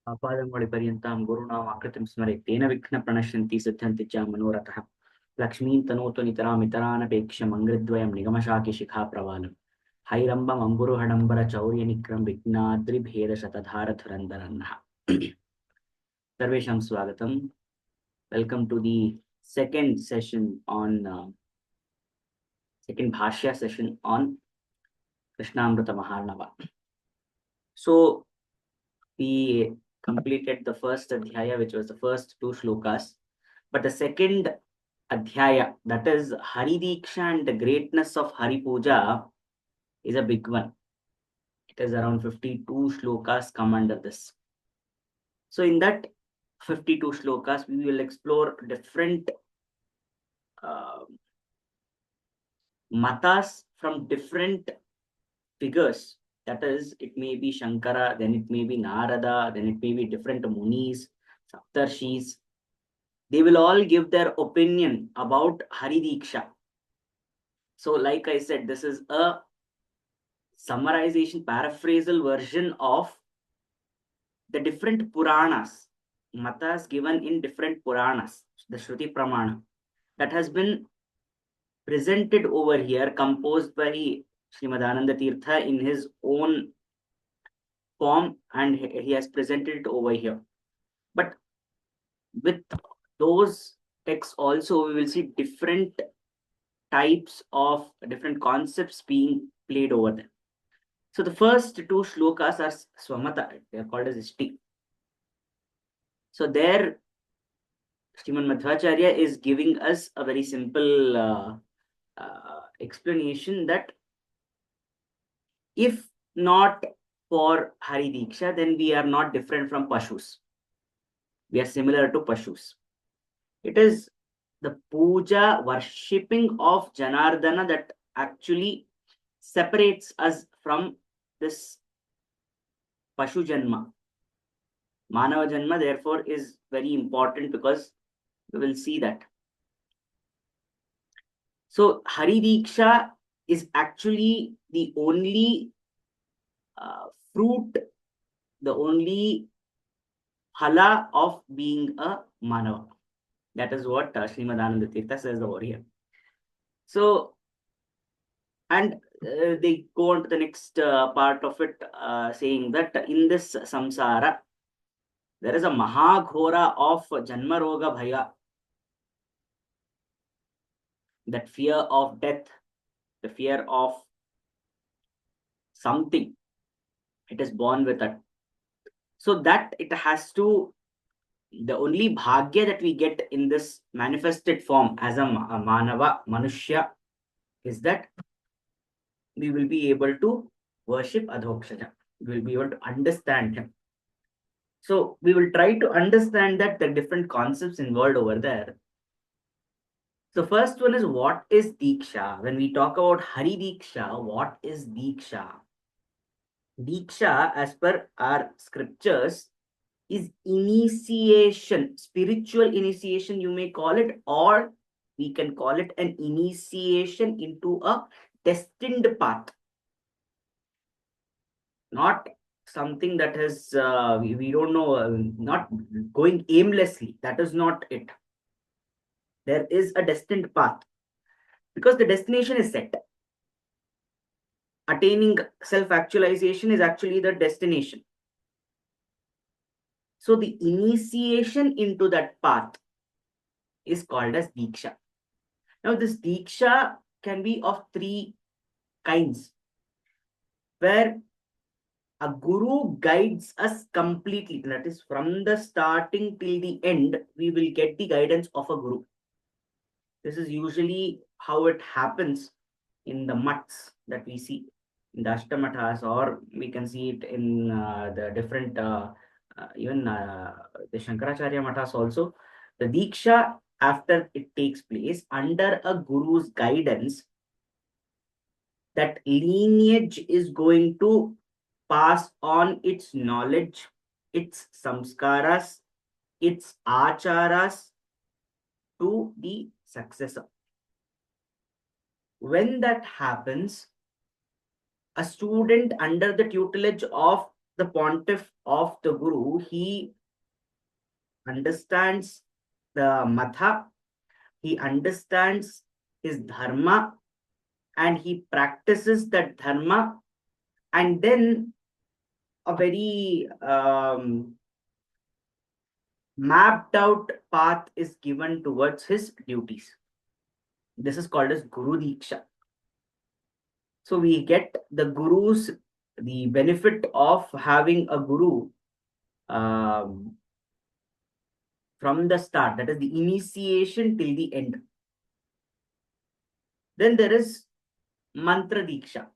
आपादमौलिपर्यन्तां गुरूणाम् आकृतिं स्मरेत् तेन विघ्नप्रणश्यन्ति सिद्ध्यन्ति च मनोरथः लक्ष्मीं तनोतु नितरामितरानपेक्ष्य मङ्गलद्वयं निगमशाकिशिखाप्रवालं हैरम्बम् अम्बुरुहडम्बरचौर्यनिक्रं विघ्नाद्रिभेदशतधारधुरन्धरन्नः सर्वेषां स्वागतं. Welcome to the second session on second Bhashya session on Krishnamruta Maharnava. So we completed the first adhyaya, which was the first two shlokas, but the second adhyaya, that is Hari Diksha and the greatness of Hari Puja, is a big one. It is around 52 shlokas come under this. So in that 52 shlokas, we will explore different matas from different figures. That is, it may be Shankara, then it may be Narada, then it may be different Munis, Saptarshis. They will all give their opinion about Hari Diksha. So like I said, this is a summarization, paraphrasal version of the different Puranas, matas given in different Puranas, the Shruti Pramana, that has been presented over here, composed by Srimad Ananda Tirtha in his own form, and he has presented it over here. But with those texts also, we will see different types of different concepts being played over them. So the first two shlokas are Swamata, they are called as Ishti. So there, Sriman Madhvacharya is giving us a very simple explanation that if not for Hari Diksha, then we are not different from Pashus. We are similar to Pashus. It is the puja, worshipping of Janardana, that actually separates us from this Pashu Janma. Manava Janma, therefore, is very important because we will see that. So, Hari Diksha is actually the only fruit, the only phala of being a Manava. That is what Srimad Ananda Tirtha says over here. So, and they go on to the next part of it, saying that in this samsara, there is a Mahaghora of Janma Roga Bhaya, that fear of death, the fear of something. It is born with it. So that it has to, the only bhagya that we get in this manifested form as a Manava, Manushya, is that we will be able to worship Adhokshaja. We will be able to understand him. So we will try to understand that the different concepts involved over there. So first one is, what is Diksha? When we talk about Hari Diksha, what is Diksha? Diksha, as per our scriptures, is initiation, spiritual initiation, you may call it, or we can call it an initiation into a destined path. Not something that has, we don't know, not going aimlessly. That is not it. There is a destined path because the destination is set. Attaining self-actualization is actually the destination. So the initiation into that path is called as Diksha. Now this Diksha can be of three kinds, where a guru guides us completely. That is, from the starting till the end, we will get the guidance of a guru. This is usually how it happens in the mats that we see in the Ashtamathas, or we can see it in the different, even the Shankaracharya Mathas also. The Diksha, after it takes place under a guru's guidance, that lineage is going to pass on its knowledge, its samskaras, its acharas to the successor. When that happens, a student under the tutelage of the pontiff of the Guru, he understands the matha, he understands his dharma, and he practices that dharma, and then a very mapped out path is given towards his duties. This is called as Guru Diksha. So we get the Guru's, the benefit of having a Guru um, from the start, that is the initiation till the end. Then there is Mantra Diksha.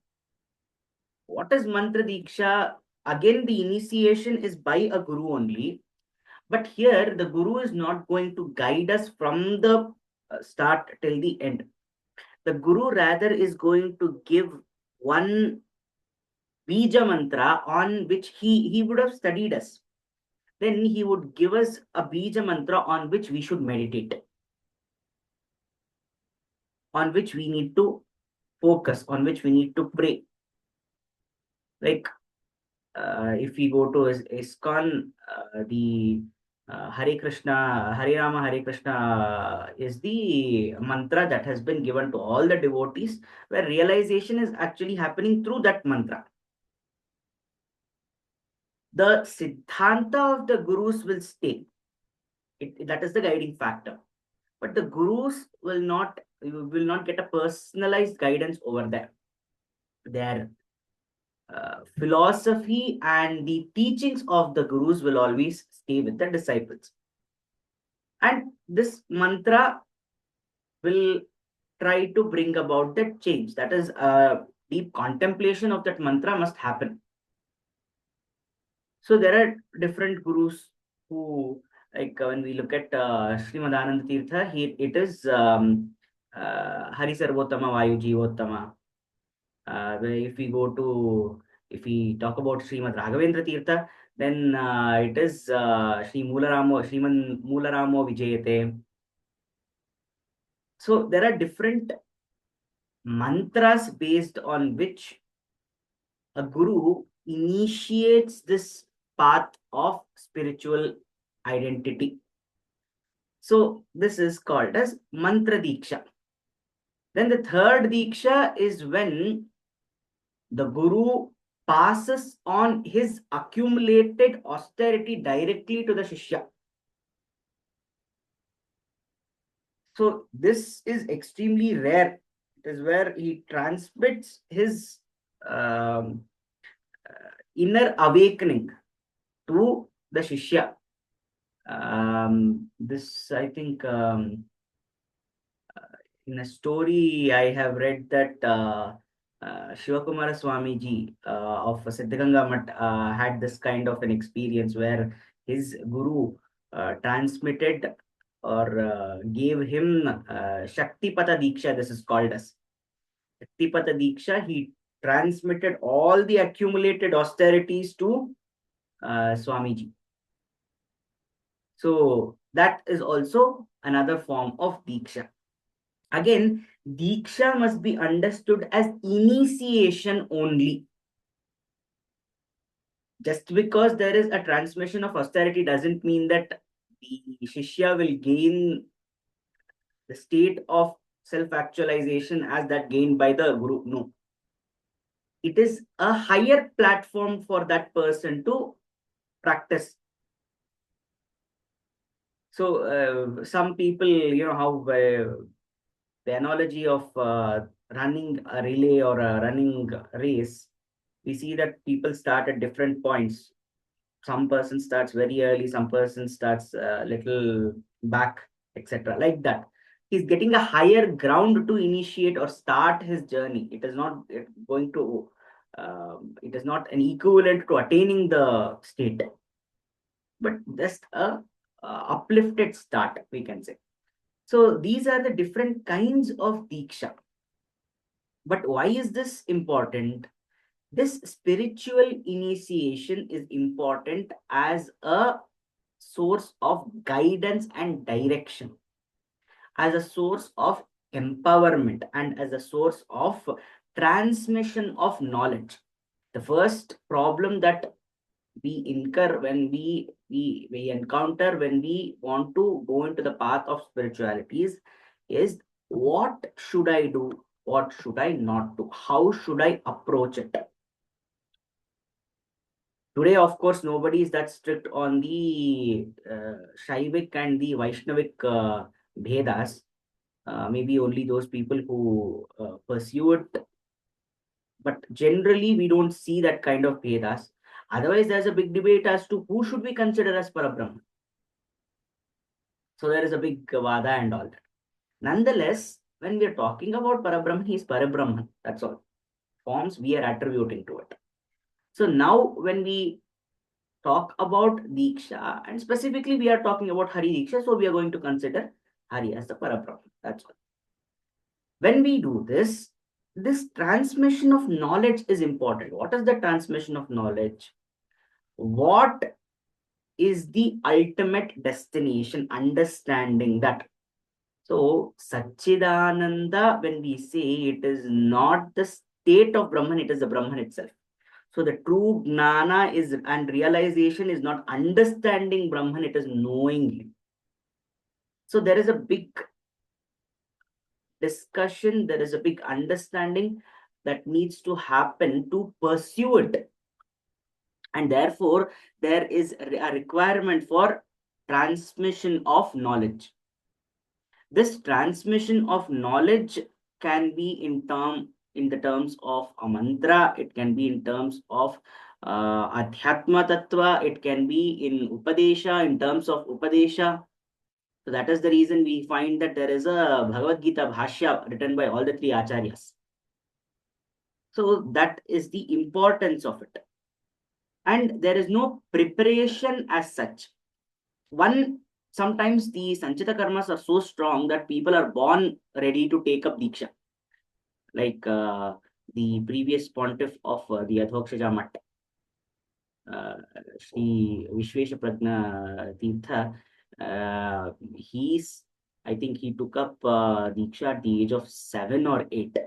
What is Mantra Diksha? Again, the initiation is by a Guru only. But here, the Guru is not going to guide us from the start till the end. The Guru rather is going to give one Bija mantra on which he would have studied us. Then he would give us a Bija mantra on which we should meditate, on which we need to focus, on which we need to pray. Like if we go to ISKCON, the Hare Krishna, Hare Rama, Hare Krishna is the mantra that has been given to all the devotees, where realization is actually happening through that mantra. The Siddhanta of the Gurus will stay. That is the guiding factor. But the Gurus will not get a personalized guidance over there. Their philosophy and the teachings of the Gurus will always stay with the disciples. And this mantra will try to bring about that change. That is, a deep contemplation of that mantra must happen. So there are different Gurus who, like when we look at Srimad Ananda Tirtha, it is Hari Sarvottama Vayu Jivottama. If we talk about Srimad Raghavendra Tirtha, then it is Sriman Moolaramo Vijayate. So there are different mantras based on which a Guru initiates this path of spiritual identity. So this is called as Mantra Diksha. Then the third Diksha is when the Guru passes on his accumulated austerity directly to the Shishya. So this is extremely rare. It is where he transmits his inner awakening to the Shishya. This, I think, in a story I have read that Shivakumara Swamiji of Siddhaganga Mat had this kind of an experience where his Guru transmitted or gave him Shaktipata Diksha, this is called as. Shaktipata Diksha, he transmitted all the accumulated austerities to Swamiji. So that is also another form of Diksha. Again, Diksha must be understood as initiation only. Just because there is a transmission of austerity doesn't mean that the Shishya will gain the state of self-actualization as that gained by the Guru. No. It is a higher platform for that person to practice. So some people, how the analogy of running a relay or a running race, we see that people start at different points. Some person starts very early, some person starts a little back, etc. Like that. He's getting a higher ground to initiate or start his journey. It is not going to, it is not an equivalent to attaining the state, but just a uplifted start, we can say. So these are the different kinds of Diksha. But why is this important? This spiritual initiation is important as a source of guidance and direction, as a source of empowerment, and as a source of transmission of knowledge. The first problem that we incur, when we encounter, when we want to go into the path of spiritualities, is what should I do? What should I not do? How should I approach it? Today, of course, nobody is that strict on the Shaivik and the Vaishnavik Bhedas. Maybe only those people who pursue it. But generally, we don't see that kind of Bhedas. Otherwise, there's a big debate as to who should we consider as Parabrahman. So there is a big Vada and all that. Nonetheless, when we are talking about Parabrahman, he is Parabrahman. That's all. Forms we are attributing to it. So now, when we talk about Diksha, and specifically we are talking about Hari Diksha, so we are going to consider Hari as the Parabrahman. That's all. When we do this, this transmission of knowledge is important. What is the transmission of knowledge? What is the ultimate destination? Understanding that. So, Satchidananda, when we say, it is not the state of Brahman, it is the Brahman itself. So the true Gnana is, and realization is not understanding Brahman, it is knowing him. So there is a big discussion, there is a big understanding that needs to happen to pursue it. And therefore, there is a requirement for transmission of knowledge. This transmission of knowledge can be in the terms of a mantra, it can be in terms of Adhyatma Tattva, it can be in Upadesha, in terms of Upadesha. So that is the reason we find that there is a Bhagavad Gita Bhashya written by all the three Acharyas. So that is the importance of it. And there is no preparation as such. Sometimes the Sanchita karmas are so strong that people are born ready to take up Diksha. Like the previous pontiff of the Adhokshaja Math, Shri Vishvesha Prajna Tirtha, I think he took up Diksha at the age of 7 or 8.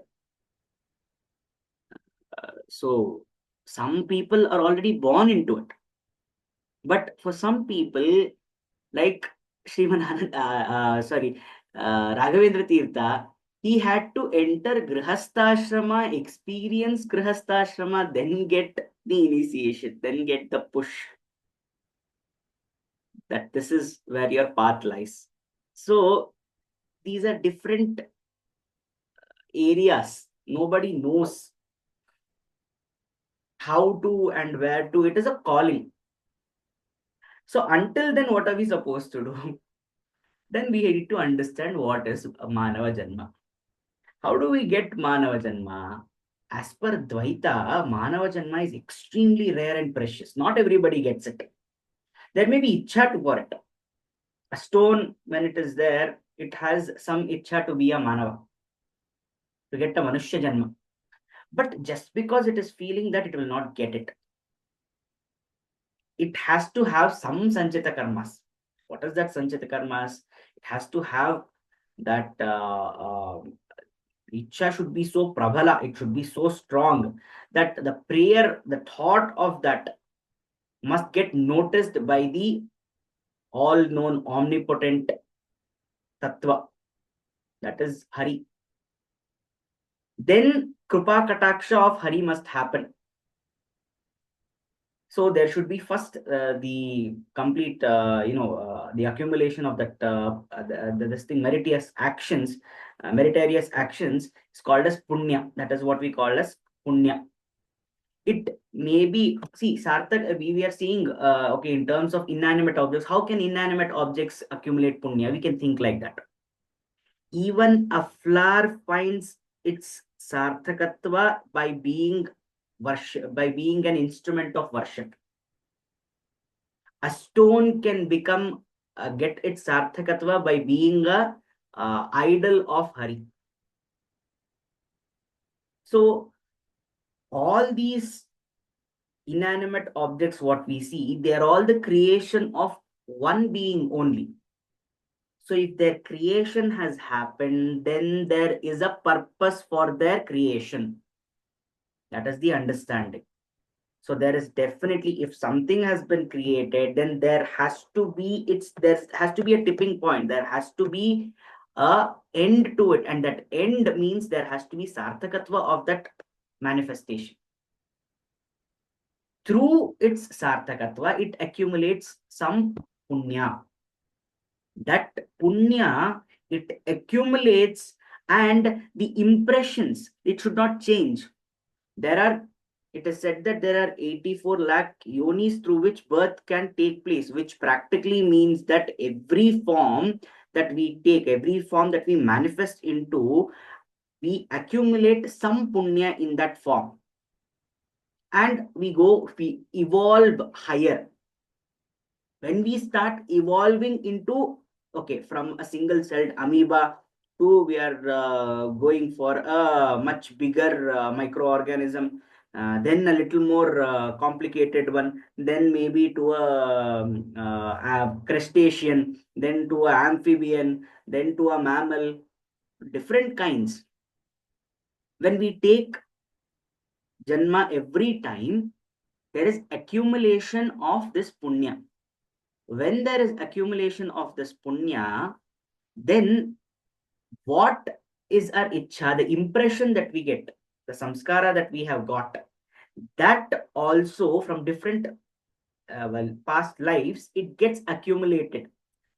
So some people are already born into it. But for some people, like Raghavendra Tirtha, he had to enter Grihastha experience Grihastha, then get the initiation, then get the push that this is where your path lies. So these are different areas. Nobody knows how to and where to. It is a calling. So until then, what are we supposed to do? Then we need to understand what is Manava Janma. How do we get Manava Janma? As per Dvaita, Manava Janma is extremely rare and precious. Not everybody gets it. There may be Ichha for it. A stone, when it is there, it has some Ichha to be a Manava, to get a Manushya Janma. But just because it is feeling that, it will not get it. It has to have some Sanchita Karmas. What is that Sanchita Karmas? It has to have that Ichha should be so prabhala, it should be so strong that the prayer, the thought of that must get noticed by the all-known omnipotent Tattva, that is Hari. Then Krupa Kataksha of Hari must happen. So there should be first the complete, the accumulation of that this thing, meritorious actions is called as punya. That is what we call as punya. It may be, see, Sarthak, we are seeing, okay, in terms of inanimate objects, how can inanimate objects accumulate punya? We can think like that. Even a flower finds its sarthakatva by being an instrument of worship. A stone can become get its sarthakatva by being a idol of Hari. So all these inanimate objects, what we see, they are all the creation of one being only. So if their creation has happened, then there is a purpose for their creation. That is the understanding. So there is definitely, if something has been created, then there has to be a tipping point. There has to be a end to it, and that end means there has to be sarthakatva of that manifestation. Through its sarthakatva, it accumulates some punya. That punya, it accumulates, and the impressions, it should not change. It is said that there are 84 lakh yonis through which birth can take place, which practically means that every form that we take, every form that we manifest into, we accumulate some punya in that form. And we evolve higher. When we start evolving into, okay, from a single celled amoeba to we are going for a much bigger microorganism, then a little more complicated one, then maybe to a crustacean, then to an amphibian, then to a mammal, different kinds. When we take janma every time, there is accumulation of this punya. When there is accumulation of this punya, then what is our ichha, the impression that we get, the samskara that we have got, that also from different past lives, it gets accumulated.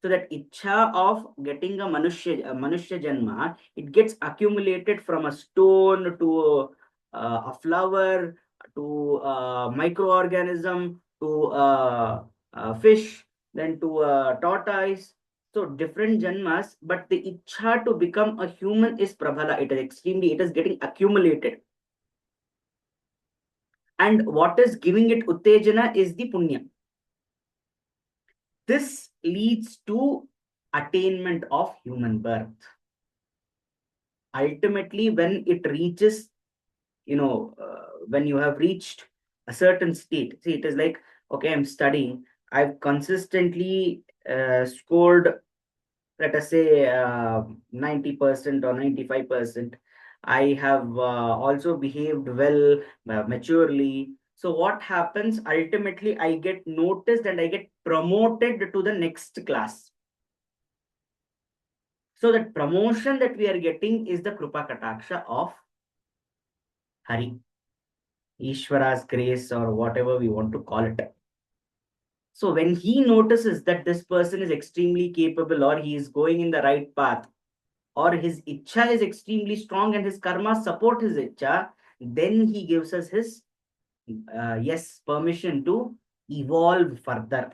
So that ichha of getting a manushya janma, it gets accumulated from a stone to a flower to a microorganism to a fish, then to a tortoise. So different janmas, but the ichha to become a human is prabhala. It is getting accumulated. And what is giving it uttejana is the punya. This leads to attainment of human birth. Ultimately, when it reaches, when you have reached a certain state, see, it is like, okay, I'm studying, I've consistently scored, let us say, 90% or 95%. I have also behaved well, maturely. So what happens? Ultimately, I get noticed and I get promoted to the next class. So that promotion that we are getting is the Krupa Kataksha of Hari, Ishvara's grace, or whatever we want to call it. So when he notices that this person is extremely capable, or he is going in the right path, or his ichha is extremely strong and his karma support his ichha, then he gives us his permission to evolve further.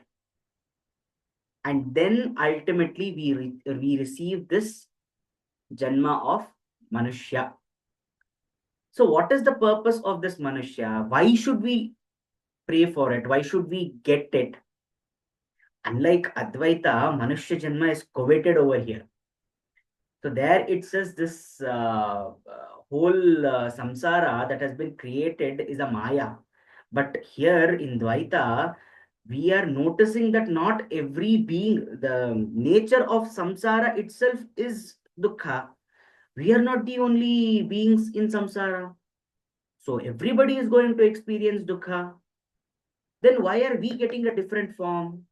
And then ultimately we receive this janma of Manushya. So what is the purpose of this Manushya? Why should we pray for it? Why should we get it? Unlike Advaita, Manushya Janma is coveted over here. So there it says this whole samsara that has been created is a Maya. But here in Dvaita, we are noticing that not every being, the nature of samsara itself is dukkha. We are not the only beings in samsara. So everybody is going to experience dukkha. Then why are we getting a different form?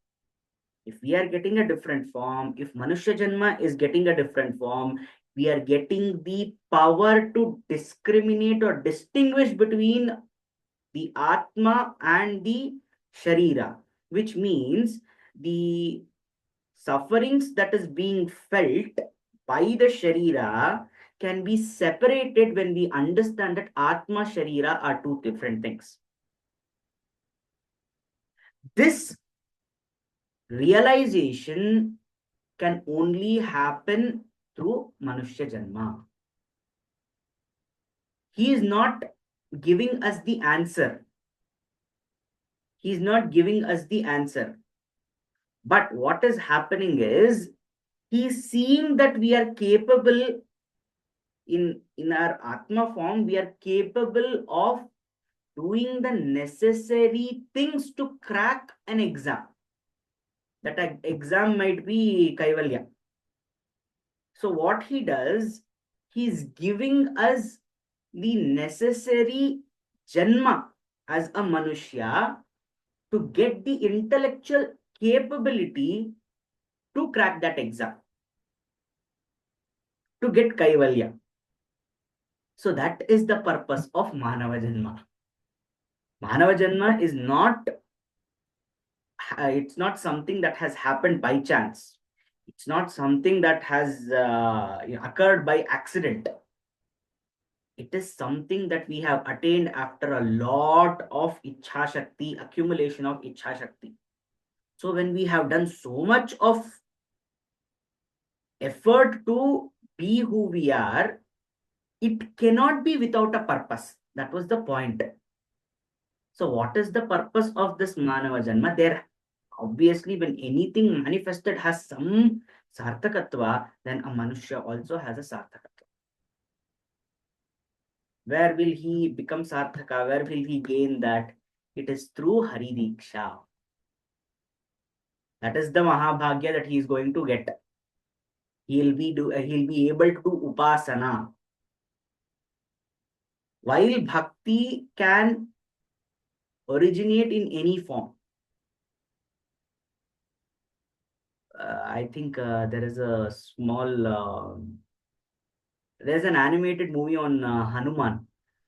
If we are getting a different form, if Manushya Janma is getting a different form, we are getting the power to discriminate or distinguish between the Atma and the Sharira, which means the sufferings that is being felt by the Sharira can be separated when we understand that Atma Sharira are two different things. This realization can only happen through Manushya Janma. He is not giving us the answer. He is not giving us the answer. But what is happening is, he is seeing that we are capable in our Atma form, we are capable of doing the necessary things to crack an exam. That exam might be Kaivalya. So what he does, he is giving us the necessary janma as a Manushya to get the intellectual capability to crack that exam, to get Kaivalya. So that is the purpose of Mahanava Janma. Mahanava Janma is not, it's not something that has happened by chance. It's not something that has occurred by accident. It is something that we have attained after a lot of Ichha Shakti, accumulation of Ichha Shakti. So when we have done so much of effort to be who we are, it cannot be without a purpose. That was the point. So what is the purpose of this Manava Janma? There, obviously, when anything manifested has some sarthakatva, then a Manushya also has a sarthakatva. Where will he become sarthaka? Where will he gain that? It is through Hari Diksha. That is the Mahabhagya that he is going to get. He'll be able to do upasana. While bhakti can originate in any form, I think there is a small there's an animated movie on Hanuman,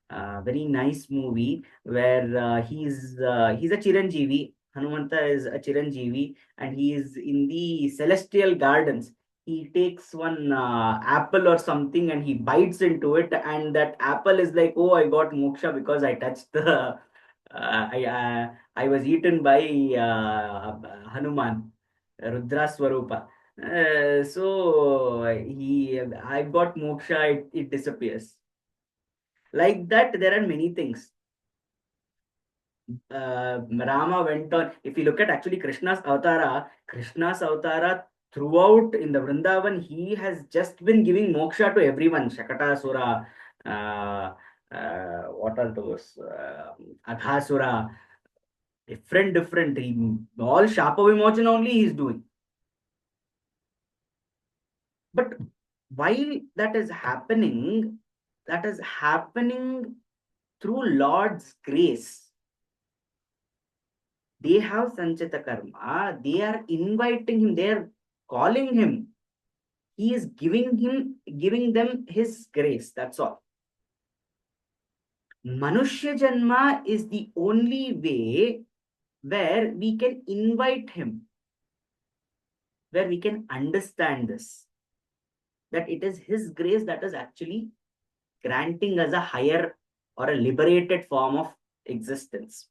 very nice movie where he's a Chiranjeevi. Hanumanta is a Chiranjeevi, and he is in the celestial gardens. He takes one apple or something and he bites into it, and that apple is like, oh, I got moksha because I touched the. I was eaten by Hanuman, Rudra Swarupa. So I got moksha, it disappears. Like that, there are many things. Rama went on. If you look at actually Krishna's Avatara throughout in the Vrindavan, he has just been giving moksha to everyone. Shakatasura, what are those? Aghasura, different. All Shapa Vimochana only he's doing. But while that is happening through Lord's grace. They have Sanchita Karma, they are inviting him, they are calling him. He is giving them his grace. That's all. Manushya Janma is the only way where we can invite him, where we can understand this, that it is his grace that is actually granting us a higher or a liberated form of existence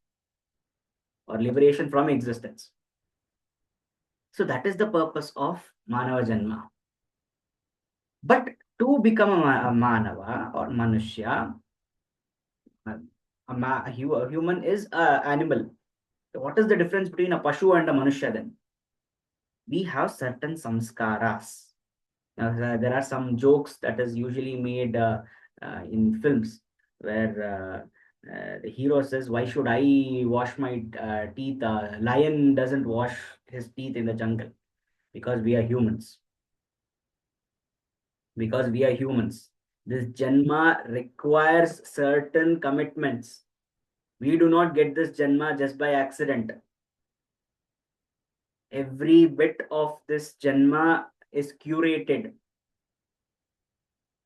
or liberation from existence. So that is the purpose of Manava Janma. But to become a Manava or Manushya, a human is an animal. So what is the difference between a Pashu and a Manushya then? We have certain samskaras. Now, there are some jokes that is usually made in films where the hero says, why should I wash my teeth? A lion doesn't wash his teeth in the jungle because we are humans. Because we are humans. This Janma requires certain commitments. We do not get this Janma just by accident. Every bit of this Janma is curated.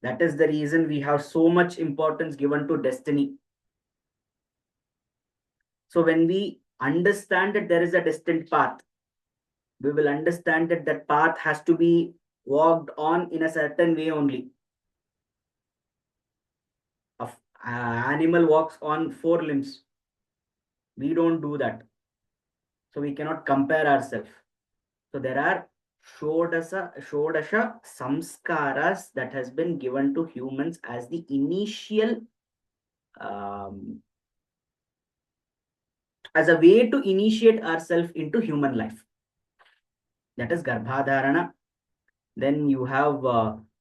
That is the reason we have so much importance given to destiny. So when we understand that there is a distant path, we will understand that that path has to be walked on in a certain way only. Animal walks on 4 limbs. We don't do that. So we cannot compare ourselves. So there are Shodasha samskaras that has been given to humans as the initial, as a way to initiate ourselves into human life. That is Garbhadharana. Then you have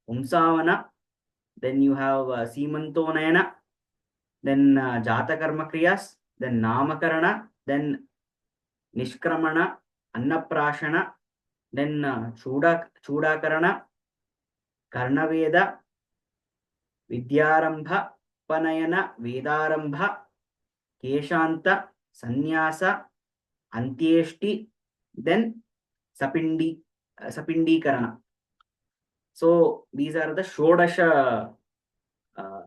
Umsavana. Then you have Simantonayana. Then Jata Karma Kriyas. Then Namakarana. Then Nishkramana. Annaprashana. Then Chudakarana. Karnaveda. Vidyarambha. Panayana. Vedarambha. Keshanta, Sannyasa, Antyeshti, then Sapindikarana. So these are the Shodasha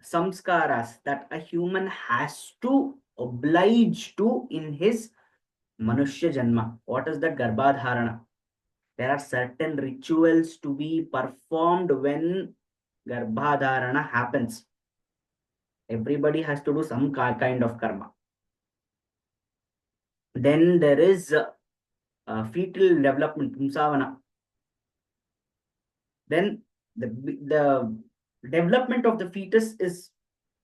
samskaras that a human has to oblige to in his Manushya Janma. What is that Garbhadharana? There are certain rituals to be performed when Garbhadharana happens. Everybody has to do some kind of karma. Then there is fetal development, Pumsavana. Then the development of the fetus is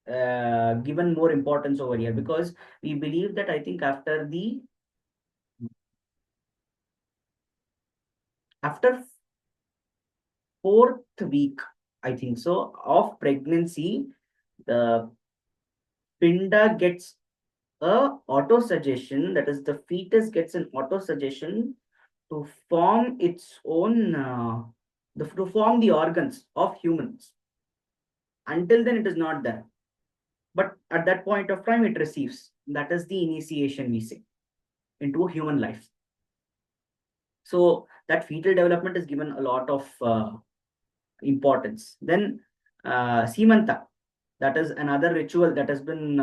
given more importance over here, because we believe that I think after fourth week, I think so, of pregnancy, the pinda gets a auto suggestion, that is the fetus gets an auto suggestion to form its own to form the organs of humans. Until then it is not there, but at that point of time it receives. That is the initiation, we say, into human life. So that fetal development is given a lot of importance. Then Simanta, that is another ritual that has been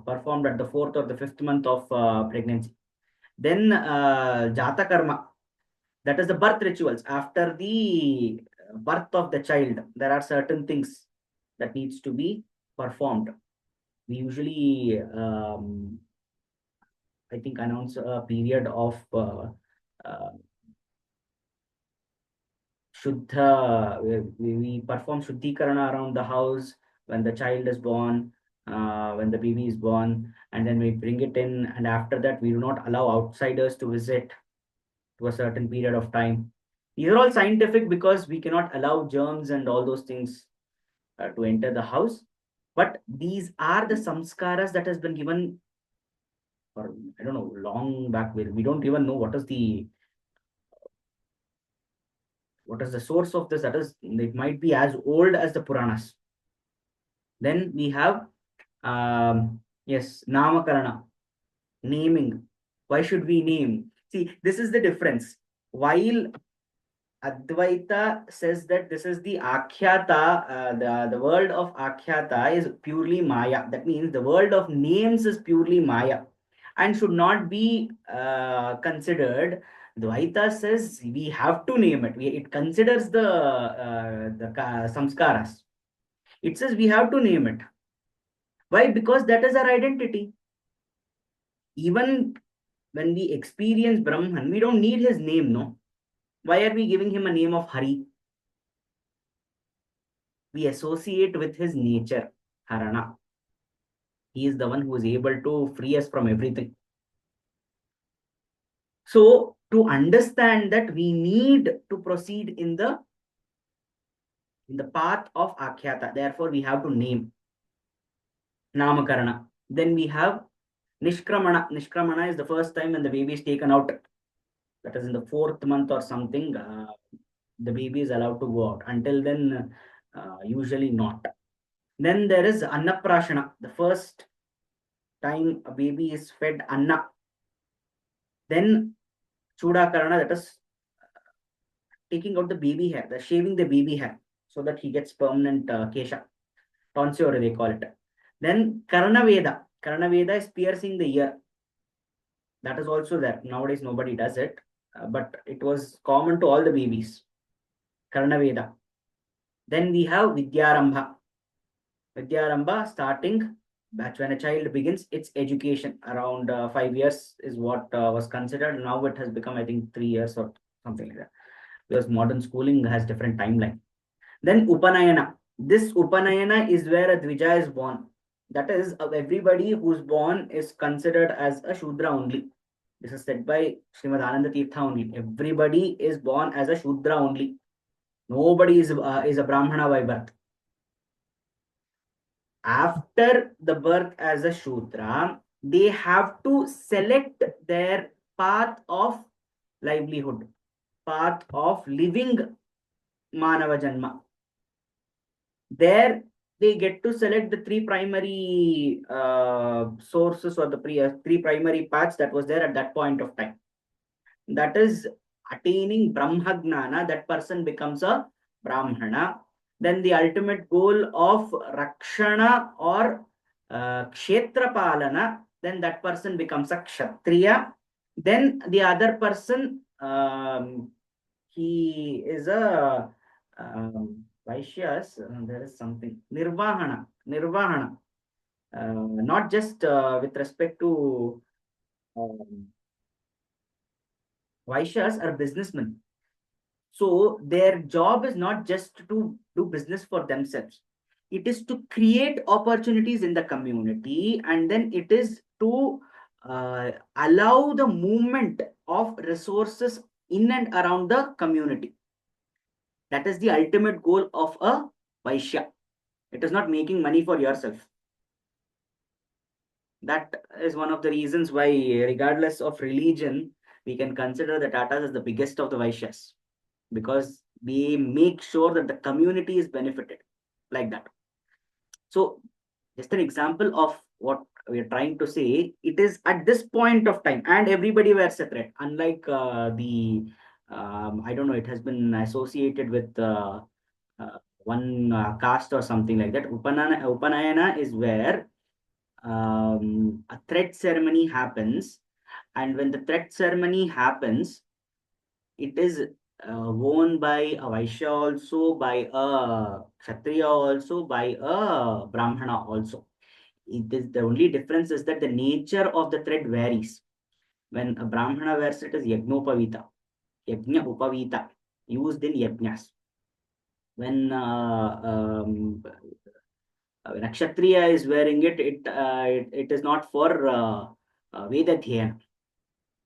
performed at the 4th or the 5th month of pregnancy. Then Jata Karma, that is the birth rituals. After the birth of the child, there are certain things that needs to be performed. We usually, I think, announce a period of Shuddha. We perform Shuddhikarana around the house when the child is born, when the baby is born, and then we bring it in. And after that, we do not allow outsiders to visit to a certain period of time. These are all scientific because we cannot allow germs and all those things to enter the house. But these are the samskaras that has been given, or I don't know, long back. We don't even know what is the source of this. That is, it might be as old as the Puranas. Then we have yes, Namakarana, naming. Why should we name? See, this is the difference. While Advaita says that this is the Akhyata, the world of Akhyata is purely Maya. That means the world of names is purely Maya and should not be considered. Dvaita says we have to name it. It considers the samskaras. It says we have to name it. Why? Because that is our identity. Even when we experience Brahman, we don't need his name, no? Why are we giving him a name of Hari? We associate with his nature, Harana. He is the one who is able to free us from everything. So, to understand that, we need to proceed in the path of Akhyata. Therefore, we have to name Namakarana. Then we have Nishkramana. Nishkramana is the first time when the baby is taken out. That is in the 4th month or something. The baby is allowed to go out. Until then, usually not. Then there is Annaprashana, the first time a baby is fed Anna. Then Chudakarana, that is taking out the baby hair, the shaving the baby hair, so that he gets permanent kesha, tonsure they call it. Then Karnaveda. Karnaveda is piercing the ear. That is also there. Nowadays nobody does it, but it was common to all the babies. Karnaveda. Then we have Vidyarambha. Vidyarambha, starting that's when a child begins its education. Around 5 years is what was considered. Now it has become, I think, 3 years or something like that, because modern schooling has different timeline. Then Upanayana. This Upanayana is where a Dvija is born. That is, everybody who's born is considered as a Shudra only. This is said by Srimad Ananda Tirtha only. Everybody is born as a Shudra only. Nobody is a Brahmana by birth. After the birth as a Shudra, they have to select their path of livelihood, path of living Manava Janma. There they get to select the three primary sources or the three primary paths that was there at that point of time. That is attaining Brahmagnana, that person becomes a Brahmana. Then the ultimate goal of Rakshana or Kshetrapalana, then that person becomes a Kshatriya. Then the other person, he is a Vaishyas, there is something, Nirvahana. Not just with respect to Vaishyas are businessmen. So their job is not just to do business for themselves. It is to create opportunities in the community, and then it is to allow the movement of resources in and around the community. That is the ultimate goal of a Vaishya. It is not making money for yourself. That is one of the reasons why, regardless of religion, we can consider the Tatas as the biggest of the Vaishyas, because they make sure that the community is benefited like that. So just an example of what we are trying to say, it is at this point of time and everybody were separate, unlike the I don't know, it has been associated with one caste or something like that. Upanayana is where a thread ceremony happens, and when the thread ceremony happens, it is worn by a Vaishya also, by a Kshatriya also, by a Brahmana also. It is the only difference is that the nature of the thread varies. When a Brahmana wears it is Yagnopavita, Yajna Upavita, used in Yajnas. When when a Kshatriya is wearing it, it is not for Veda Dhyana.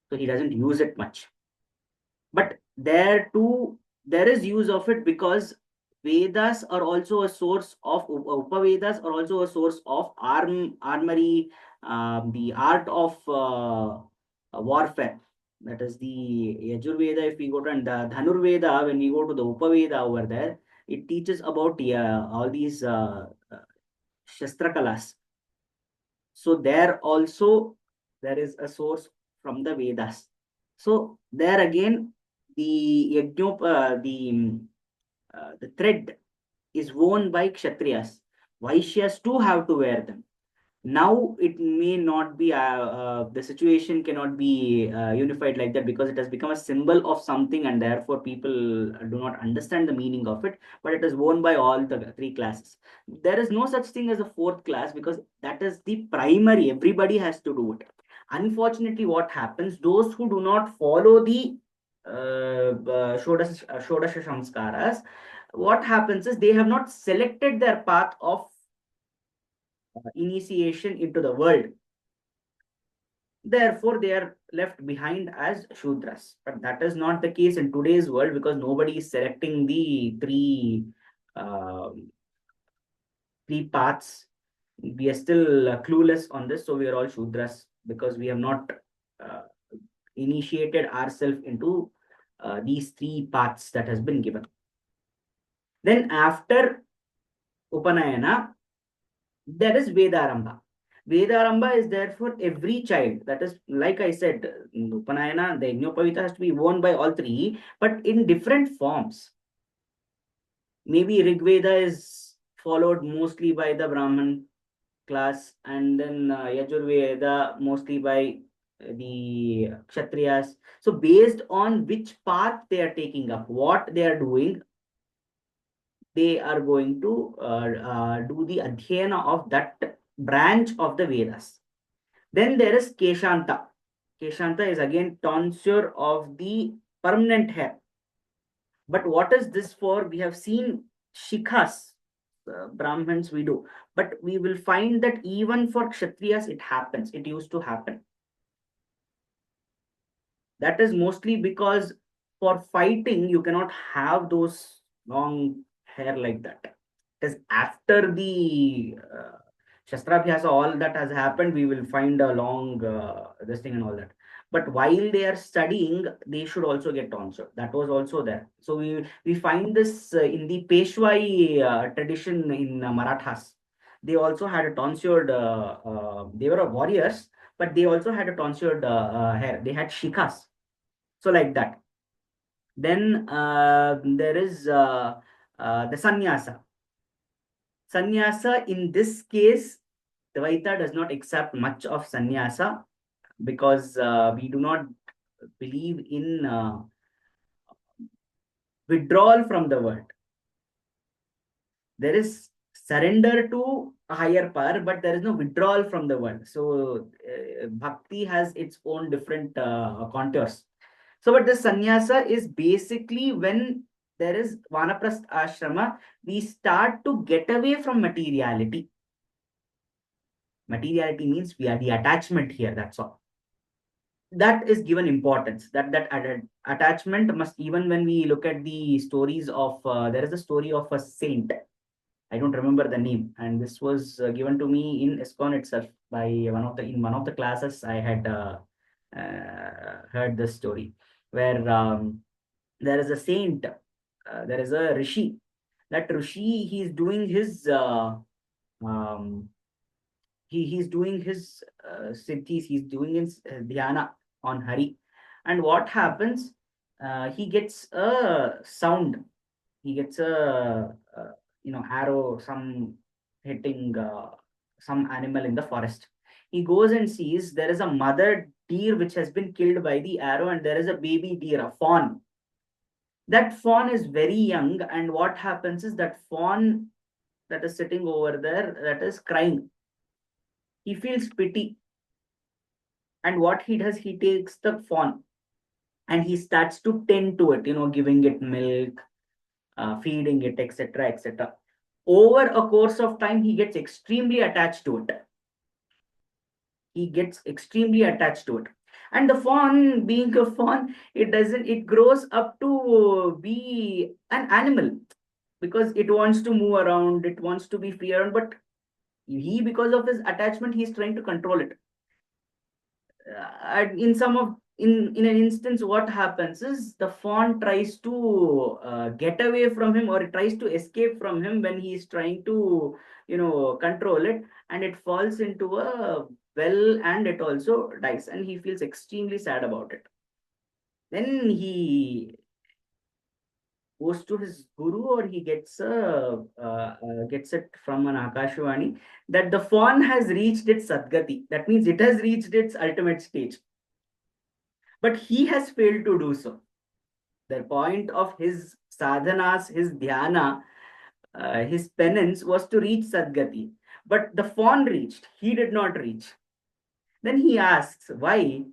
So he doesn't use it much. But there too, there is use of it because Vedas are also a source of Upavedas are also a source of armory, the art of warfare. That is the Yajurveda. If we go to and Dhanurveda, when we go to the Upaveda over there, it teaches about all these Shastrakalas. So there also there is a source from the Vedas. So there again, the thread is worn by Kshatriyas. Vaishyas too have to wear them. Now it may not be the situation cannot be unified like that, because it has become a symbol of something, and therefore people do not understand the meaning of it, but it is worn by all the three classes. There is no such thing as a fourth class, because that is the primary, everybody has to do it. Unfortunately, what happens, those who do not follow the Shodasha Samskaras, what happens is they have not selected their path of initiation into the world. Therefore, they are left behind as Shudras. But that is not the case in today's world, because nobody is selecting the uh, three paths. We are still clueless on this, so we are all Shudras because we have not uh, initiated ourselves into these three paths that has been given. Then after Upanayana, there is Vedarambha. Vedarambha is there for every child. That is, like I said, Upanayana, the Yajnopavita has to be worn by all three, but in different forms. Maybe Rig Veda is followed mostly by the Brahman class, and then Yajurveda mostly by the Kshatriyas. So, based on which path they are taking up, what they are doing, they are going to do the adhyana of that branch of the Vedas. Then there is Keshanta. Keshanta is again tonsure of the permanent hair. But what is this for? We have seen shikhas, Brahmins we do. But we will find that even for Kshatriyas it happens. It used to happen. That is mostly because for fighting, you cannot have those long hair like that. It is after the Shastrabhyasa, all that has happened, we will find a long this thing and all that. But while they are studying, they should also get tonsured. That was also there. So we find this in the Peshwai tradition in Marathas. They also had a tonsured. They were warriors, but they also had a tonsured hair. They had shikas. So like that. Then there is the sannyasa. Sannyasa in this case, Dvaita does not accept much of sannyasa because we do not believe in withdrawal from the world. There is surrender to a higher power, but there is no withdrawal from the world. So bhakti has its own different contours. So, but the sannyasa is basically when there is vanaprastha ashrama, we start to get away from materiality. Materiality means we are the attachment here. That's all. That is given importance. That attachment must, even when we look at the stories of there is a story of a saint. I don't remember the name, and this was given to me in ISKCON itself by one of the classes. I had heard this story where there is a saint, there is a rishi. That rishi, he's doing his um, he's doing his siddhis, he's doing his dhyana on Hari, and what happens? He gets a sound. He gets a arrow, some hitting some animal in the forest. He goes and sees there is a mother deer which has been killed by the arrow, and there is a baby deer, a fawn. That fawn is very young, and what happens is that fawn that is sitting over there, that is crying. He feels pity, and what he does, he takes the fawn and he starts to tend to it, giving it milk, feeding it, etc., etc. Over a course of time, he gets extremely attached to it. And the fawn, being a fawn, it grows up to be an animal because it wants to move around, it wants to be free around, but because of his attachment, he's trying to control it. In some of in an instance, what happens is the fawn tries to get away from him, or it tries to escape from him when he is trying to control it, and it falls into a well, and it also dies, and he feels extremely sad about it. Then he goes to his guru, or he gets it from an Akashvani that the fawn has reached its Sadgati. That means it has reached its ultimate stage. But he has failed to do so. The point of his sadhanas, his dhyana, his penance was to reach Sadgati. But the fawn reached, he did not reach. Then he asks, why?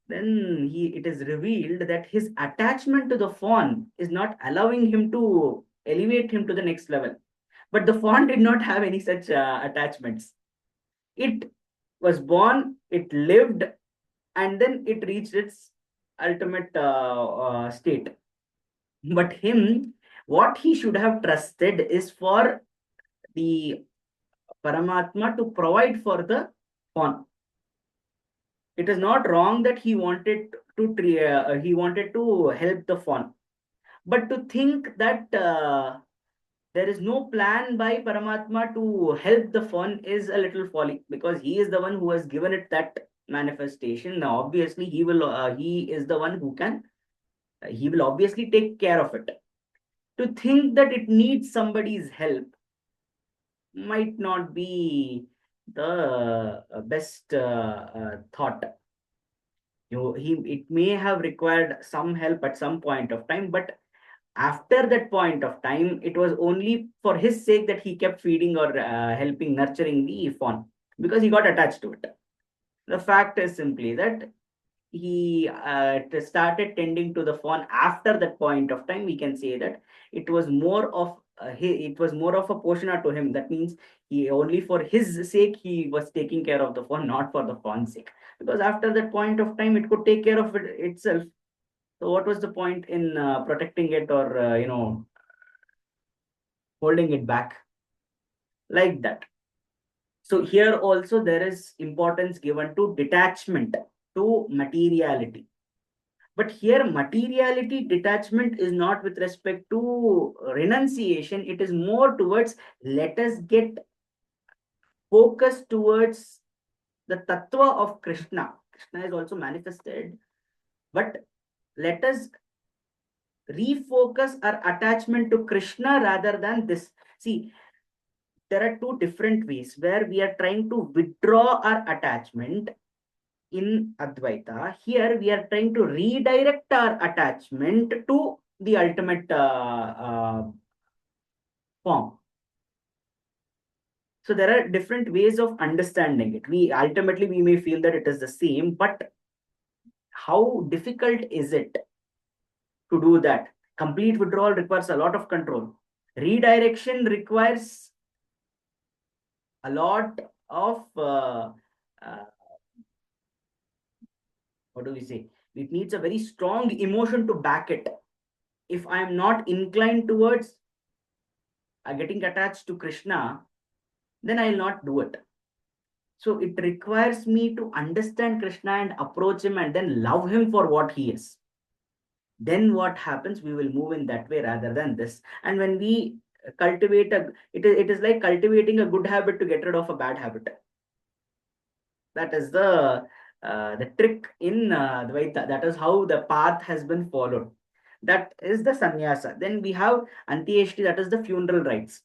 Then it is revealed that his attachment to the fawn is not allowing him to elevate him to the next level. But the fawn did not have any such attachments. It was born, it lived, and then it reached its ultimate state. But him, what he should have trusted is for the Paramatma to provide for the fawn. It is not wrong that he wanted to help the fawn, but to think that there is no plan by Paramatma to help the fawn is a little folly, because he is the one who has given it that manifestation. Now, obviously, he is the one who can. He will obviously take care of it. To think that it needs somebody's help might not be the best thought. It may have required some help at some point of time, but after that point of time, it was only for his sake that he kept feeding or helping, nurturing the fawn, because he got attached to it. The fact is simply that he started tending to the fawn after that point of time. We can say that it was more of a portion to him. That means he only for his sake he was taking care of the fawn, not for the fawn's sake, because after that point of time it could take care of it itself. So what was the point in protecting it, or holding it back like that? So here also there is importance given to detachment, to materiality. But here materiality detachment is not with respect to renunciation. It is more towards, let us get focused towards the tattva of Krishna. Krishna is also manifested, but let us refocus our attachment to Krishna rather than this. See, there are two different ways where we are trying to withdraw our attachment in Advaita. Here we are trying to redirect our attachment to the ultimate form. So there are different ways of understanding it. We ultimately we may feel that it is the same, but how difficult is it to do that? Complete withdrawal requires a lot of control. Redirection requires a lot of what do we say? It needs a very strong emotion to back it. If I am not inclined towards getting attached to Krishna, then I will not do it. So it requires me to understand Krishna and approach him and then love him for what he is. Then what happens? We will move in that way rather than this. And when we cultivate it is like cultivating a good habit to get rid of a bad habit. That is the trick in Dvaita. That is how the path has been followed. That is the sannyasa. Then we have Antyeshti, that is the funeral rites.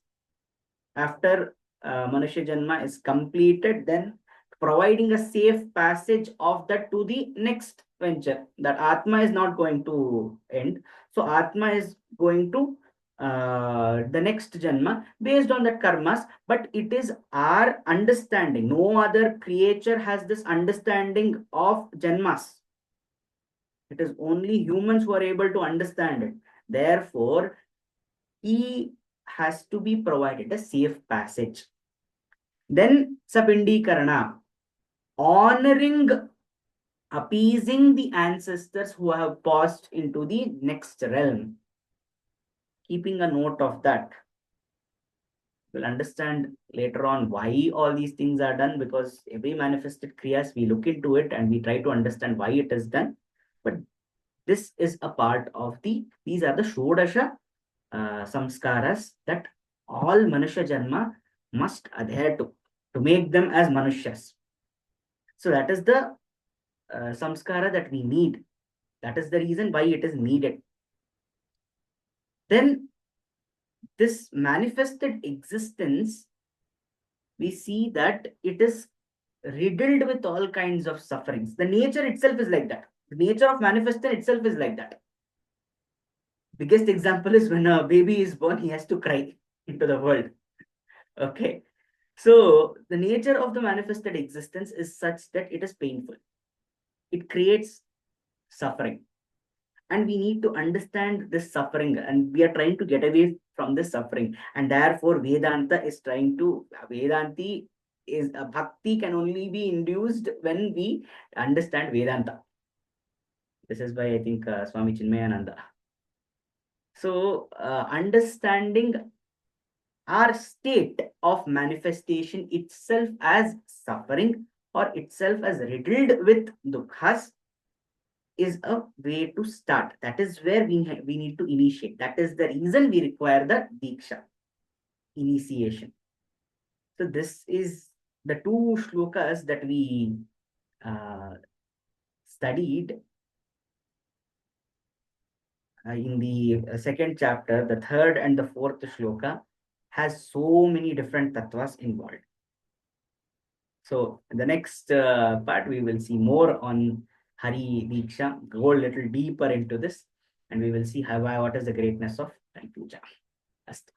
After Manushya Janma is completed, then providing a safe passage of that to the next venture. That Atma is not going to end. So Atma is going to the next Janma based on that karmas, but it is our understanding. No other creature has this understanding of Janmas. It is only humans who are able to understand it. Therefore, he has to be provided a safe passage. Then Sapindikarana, honoring, appeasing the ancestors who have passed into the next realm. Keeping a note of that. We'll understand later on why all these things are done, because every manifested kriyas, we look into it and we try to understand why it is done. But this is a part of these are the Shodasha samskaras that all Manusha Janma must adhere to make them as Manushas. So that is the samskara that we need. That is the reason why it is needed. Then this manifested existence, we see that it is riddled with all kinds of sufferings. The nature itself is like that. The nature of manifestation itself is like that. Biggest example is when a baby is born, he has to cry into the world. Okay. So the nature of the manifested existence is such that it is painful. It creates suffering. And we need to understand this suffering, and we are trying to get away from this suffering. And therefore, Vedanta is trying to, Vedanti is, bhakti can only be induced when we understand Vedanta. This is why I think Swami Chinmayananda. So, understanding our state of manifestation itself as suffering or itself as riddled with dukkhas is a way to start. That is where we need to initiate. That is the reason we require the Diksha, initiation. So this is the two shlokas that we studied in the second chapter. The third and the fourth shloka has so many different tattvas involved. So in the next part, we will see more on Hari Diksha, go a little deeper into this, and we will see what is the greatness of Hari Puja. Astu.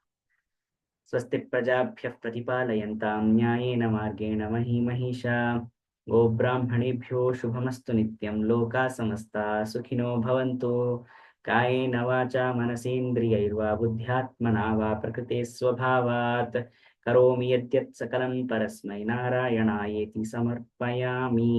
स्वस्ति प्रजाभ्यः प्रतिपालयन्तां न्यायेन मार्गेण महीमहीषा गोब्राह्मणेभ्यो शुभमस्तु नित्यं लोकाः समस्ताः सुखिनो भवन्तु कायेन वाचा मनसेन्द्रियैर्वा बुद्ध्यात्मना वा प्रकृते स्वभावात् करोमि यद्यत् सकलं परस्मै नारायणायेति समर्पयामि।